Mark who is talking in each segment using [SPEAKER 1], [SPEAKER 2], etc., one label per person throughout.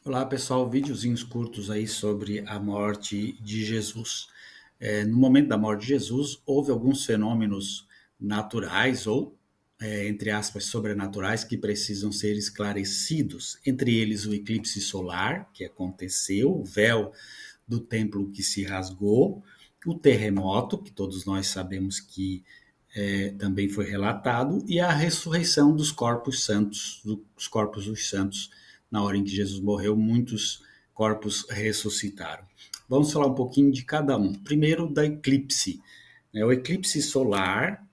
[SPEAKER 1] Olá pessoal, videozinhos curtos aí sobre a morte de Jesus. No momento da morte de Jesus, houve alguns fenômenos naturais ou, entre aspas, sobrenaturais que precisam ser esclarecidos. Entre eles, o eclipse solar, que aconteceu, o véu do templo que se rasgou, o terremoto, que todos nós sabemos que também foi relatado, e a ressurreição dos corpos santos, dos corpos dos santos. Na hora em que Jesus morreu, muitos corpos ressuscitaram. Vamos falar um pouquinho de cada um. Primeiro, da eclipse. O eclipse solar,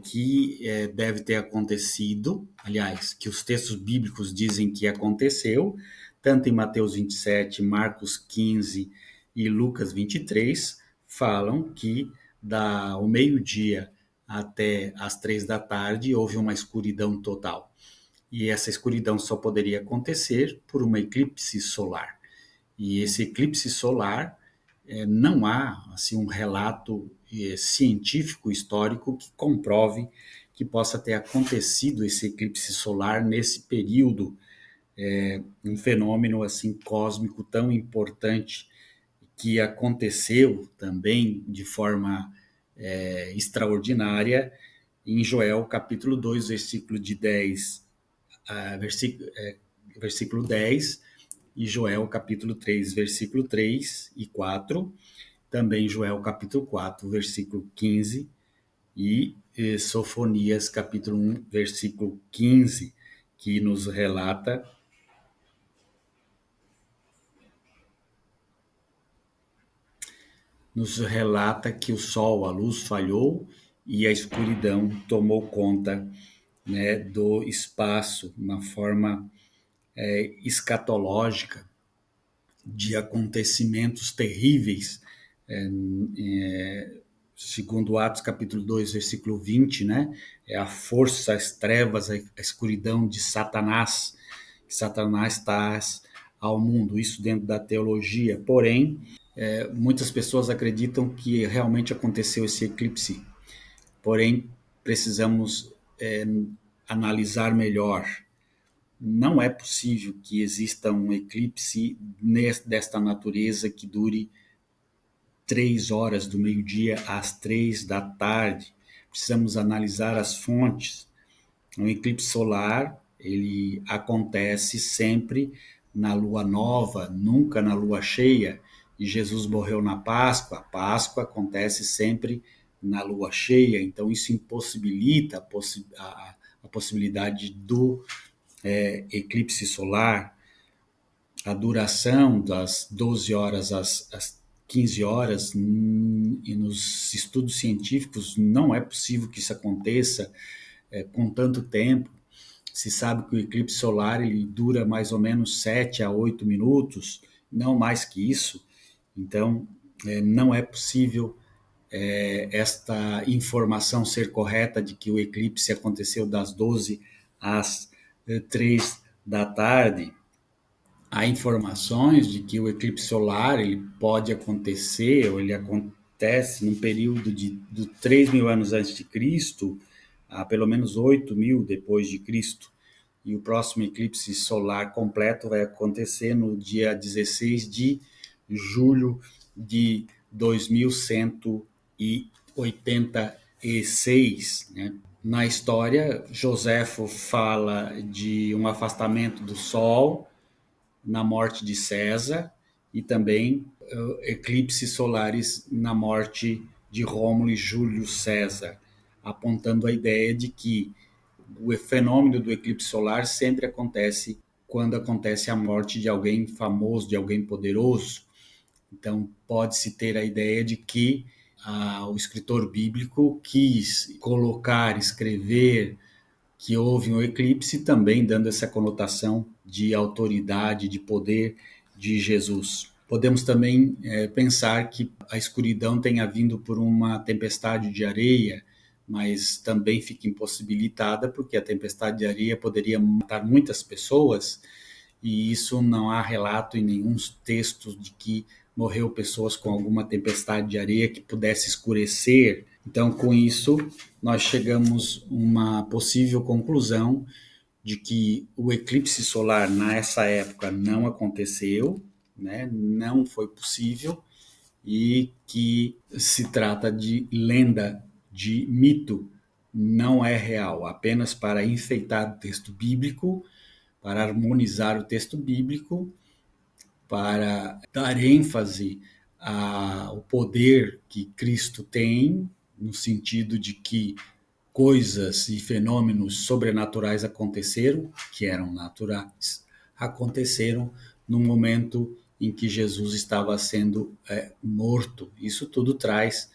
[SPEAKER 1] que deve ter acontecido, aliás, que os textos bíblicos dizem que aconteceu, tanto em Mateus 27, Marcos 15 e Lucas 23, falam que o meio-dia até as 3 da tarde houve uma escuridão total. E essa escuridão só poderia acontecer por uma eclipse solar. E esse eclipse solar, não há assim um relato científico histórico que comprove que possa ter acontecido esse eclipse solar nesse período, um fenômeno assim cósmico tão importante que aconteceu também de forma extraordinária em Joel capítulo 2, versículo de 10 a versículo 10, e Joel capítulo 3, versículo 3 e 4, também Joel capítulo 4, versículo 15 e Sofonias capítulo 1, versículo 15, que nos relata que o sol, a luz falhou e a escuridão tomou conta, né, do espaço, uma forma escatológica de acontecimentos terríveis, segundo Atos capítulo 2, versículo 20, né? É a força, as trevas, a escuridão de Satanás, que Satanás traz ao mundo, isso dentro da teologia. Porém, muitas pessoas acreditam que realmente aconteceu esse eclipse. Porém, precisamos analisar melhor. Não é possível que exista um eclipse desta natureza que dure 3 horas do meio-dia às 3 da tarde. Precisamos analisar as fontes. Um eclipse solar, ele acontece sempre na lua nova, nunca na lua cheia. E Jesus morreu na Páscoa. A Páscoa acontece sempre na lua cheia. Então, isso impossibilita a possibilidade do eclipse solar. A duração das 12 horas às 15 horas, e nos estudos científicos não é possível que isso aconteça com tanto tempo. Se sabe que o eclipse solar ele dura mais ou menos 7 a 8 minutos, não mais que isso. Então, não é possível esta informação ser correta de que o eclipse aconteceu das 12 às 3 da tarde. Há informações de que o eclipse solar ele pode acontecer, ou ele acontece num período de 3 mil anos antes de Cristo, a pelo menos 8 mil depois de Cristo. E o próximo eclipse solar completo vai acontecer no dia 16 de julho de 2186, né? Na história, Joséfo fala de um afastamento do Sol na morte de César e também eclipses solares na morte de Rômulo e Júlio César, apontando a ideia de que o fenômeno do eclipse solar sempre acontece quando acontece a morte de alguém famoso, de alguém poderoso. Então, pode-se ter a ideia de que o escritor bíblico quis colocar, escrever que houve um eclipse, também dando essa conotação de autoridade, de poder de Jesus. Podemos também pensar que a escuridão tenha vindo por uma tempestade de areia, mas também fica impossibilitada porque a tempestade de areia poderia matar muitas pessoas, e isso não há relato em nenhum texto de que morreu pessoas com alguma tempestade de areia que pudesse escurecer. Então, com isso, nós chegamos a uma possível conclusão de que o eclipse solar nessa época não aconteceu, né? Não foi possível, e que se trata de lenda, de mito, não é real, apenas para enfeitar o texto bíblico, para harmonizar o texto bíblico, para dar ênfase ao poder que Cristo tem, no sentido de que coisas e fenômenos sobrenaturais aconteceram, que eram naturais, aconteceram no momento em que Jesus estava sendo morto. Isso tudo traz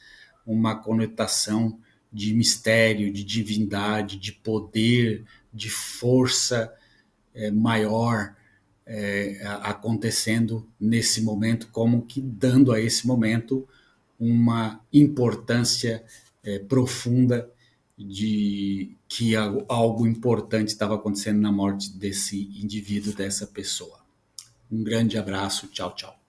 [SPEAKER 1] uma conotação de mistério, de divindade, de poder, de força maior acontecendo nesse momento, como que dando a esse momento uma importância profunda de que algo importante estava acontecendo na morte desse indivíduo, dessa pessoa. Um grande abraço, tchau, tchau.